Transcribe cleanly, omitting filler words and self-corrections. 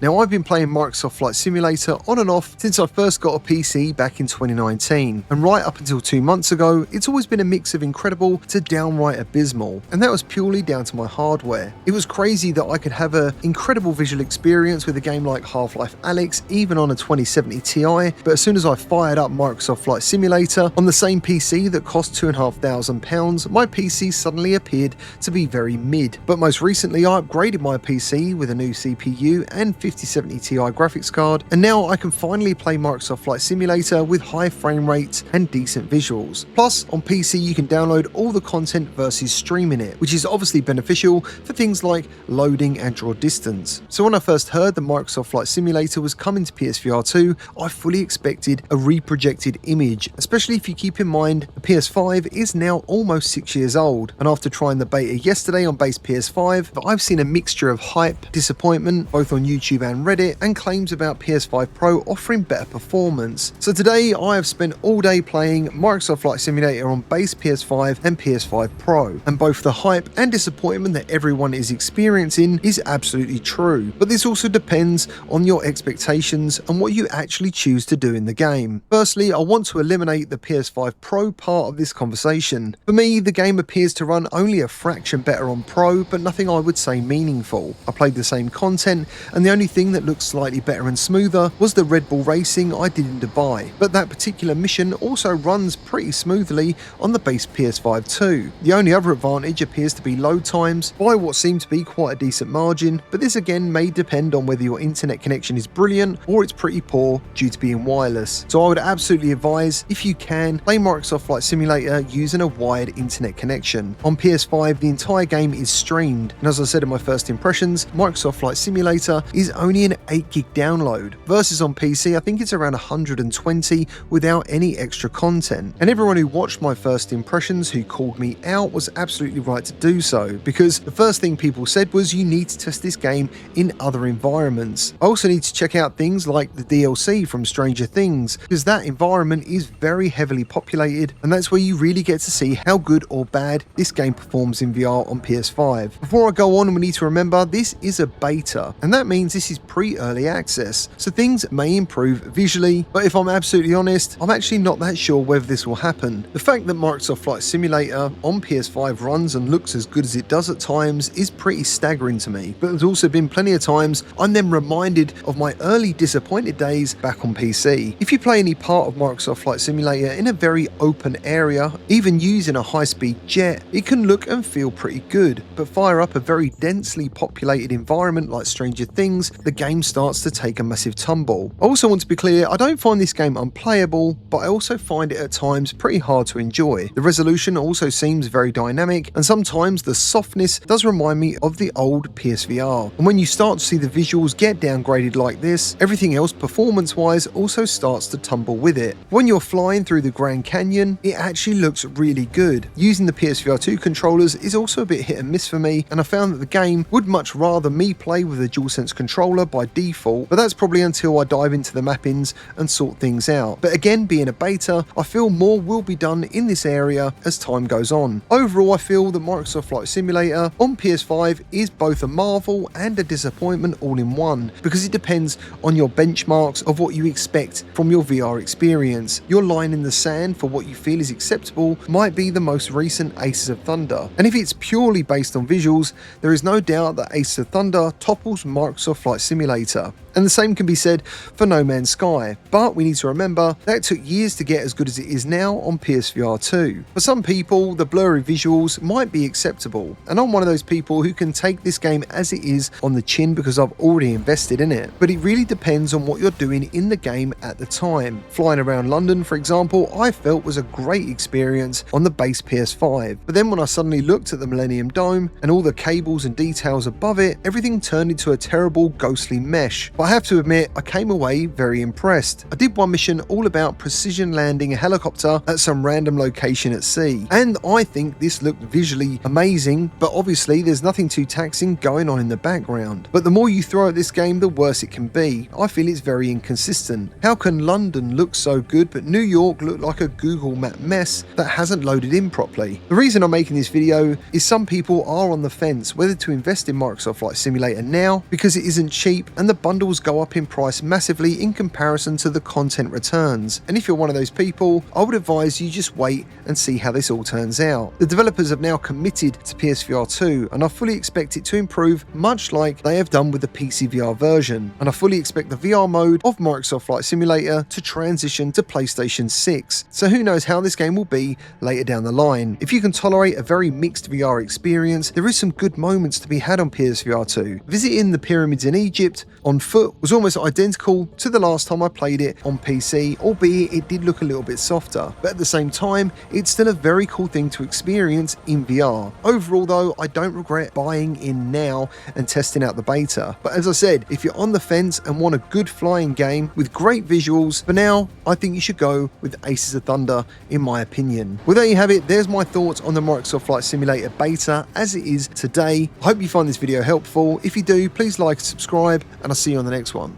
Now, I've been playing Microsoft Flight Simulator on and off since I first got a PC back in 2019, and right up until 2 months ago, it's always been a mix of incredible to downright abysmal, and that was purely down to my hardware. It was crazy that I could have an incredible visual experience with a game like Half-Life Alyx even on a 2070 Ti, but as soon as I fired up Microsoft Flight Simulator on the same PC that cost £2,500, my PC suddenly appeared to be very mid. But most recently I upgraded my PC with a new CPU and 5070 Ti graphics card, and now I can finally play Microsoft Flight Simulator with high frame rates and decent visuals. Plus, on PC you can download all the content versus streaming it, which is obviously beneficial for things like loading and draw distance. So when I first heard that Microsoft Flight Simulator was coming to PSVR2, I fully expected a reprojected image, especially if you keep in mind the PS5 is now almost 6 years old, and after trying the beta yesterday on Base PS5, I've seen a mixture of hype, disappointment, both on YouTube and Reddit, and claims about PS5 Pro offering better performance. So today I have spent all day playing Microsoft Flight Simulator on Base PS5 and PS5 Pro, and both the hype and disappointment that everyone is experiencing is absolutely true, but this also depends on your expectations and what you actually choose to do in the game. Firstly, I want to eliminate the PS5 Pro part of this conversation. For me, the game appears to run only a fraction better on Pro, but nothing I would say meaningful. I played the same content, and the only thing that looked slightly better and smoother was the Red Bull racing I did in Dubai, but that particular mission also runs pretty smoothly on the base PS5 too. The only other advantage appears to be load times by what seemed to be quite a decent margin, but this again may depend on whether your internet connection is brilliant or it's pretty poor due to being wireless. So I would absolutely advise, if you can, play Microsoft Flight Simulator using a wired internet connection. On PS5 the entire game is streamed, and as I said in my first impressions, Microsoft Flight Simulator is only an 8GB download, versus on PC I think it's around 120 without any extra content. And everyone who watched my first impressions who called me out was absolutely right to do so, because the first thing people said was you need to test this game in other environments. I also need to check out things like the DLC from Stranger Things, because that environment is very heavily populated, and that's where you really get to see how good or bad this game performs in VR on PS5. Before I go on, we need to remember this is a beta, and that means this is pre-early access, so things may improve visually, but if I'm absolutely honest, I'm actually not that sure whether this will happen. The fact that Microsoft Flight Simulator on PS5 runs and looks as good as it does at times is pretty staggering to me, but there's also been plenty of times I'm then reminded of my early disappointed days back on PC. If you play any part of Microsoft Flight Simulator in a very open area, even using a high-speed jet, it can look and feel pretty good, but fire up a very densely populated environment like Stranger Things, the game starts to take a massive tumble. I also want to be clear, I don't find this game unplayable, but I also find it at times pretty hard to enjoy. The resolution also seems very dynamic, and sometimes the softness does remind me of the old PSVR. And when you start to see the visuals get downgraded like this, everything else performance-wise also starts to tumble with it. When you're flying through the Grand Canyon, it actually looks really good. Using the PSVR2 controllers is also a bit hit and miss for me, and I found that the game would much rather me play with a DualSense controller by default, but that's probably until I dive into the mappings and sort things out. But again, being a beta, I feel more will be done in this area as time goes on. Overall, I feel that Microsoft Flight Simulator on PS5 is both a marvel and a disappointment all in one, because it depends on your benchmarks of what you expect from your VR experience. Your line in the sand for what you feel is acceptable might be the most recent Aces of Thunder, and if it's purely based on visuals, there is no doubt that Aces of Thunder topples Microsoft Flight Simulator. And the same can be said for No Man's Sky, but we need to remember that it took years to get as good as it is now on PSVR 2. For some people, the blurry visuals might be acceptable, and I'm one of those people who can take this game as it is on the chin because I've already invested in it. But it really depends on what you're doing in the game at the time. Flying around London, for example, I felt was a great experience on the base PS5, but then when I suddenly looked at the Millennium Dome and all the cables and details above it, everything turned into a terrible ghostly mesh. But I have to admit, I came away very impressed. I did one mission all about precision landing a helicopter at some random location at sea, and I think this looked visually amazing, but obviously there's nothing too taxing going on in the background. But the more you throw at this game, the worse it can be. I feel it's very inconsistent. How can London look so good but New York look like a Google Map mess that hasn't loaded in properly? The reason I'm making this video is some people are on the fence whether to invest in Microsoft Flight Simulator now because it isn't cheap and the bundles go up in price massively in comparison to the content returns. And if you're one of those people, I would advise you just wait and see how this all turns out. The developers have now committed to PSVR2 and I fully expect it to improve much like they have done with the PC VR version, and I fully expect the VR mode of Microsoft Flight Simulator to transition to PlayStation 6. So who knows how this game will be later down the line. If you can tolerate a very mixed VR experience, there is some good moments to be had on PSVR2. Visiting the pyramids in Egypt on foot was almost identical to the last time I played it on PC, albeit it did look a little bit softer, but at the same time it's still a very cool thing to experience in VR. Overall though, I don't regret buying in now and testing out the beta, but as I said, if you're on the fence and want a good flying game with great visuals, for now I think you should go with Aces of Thunder in my opinion. Well, there you have it. There's my thoughts on the Microsoft Flight Simulator beta as it is today. I hope you find this video helpful. If you do, please like and subscribe, and I'll see you on the next one.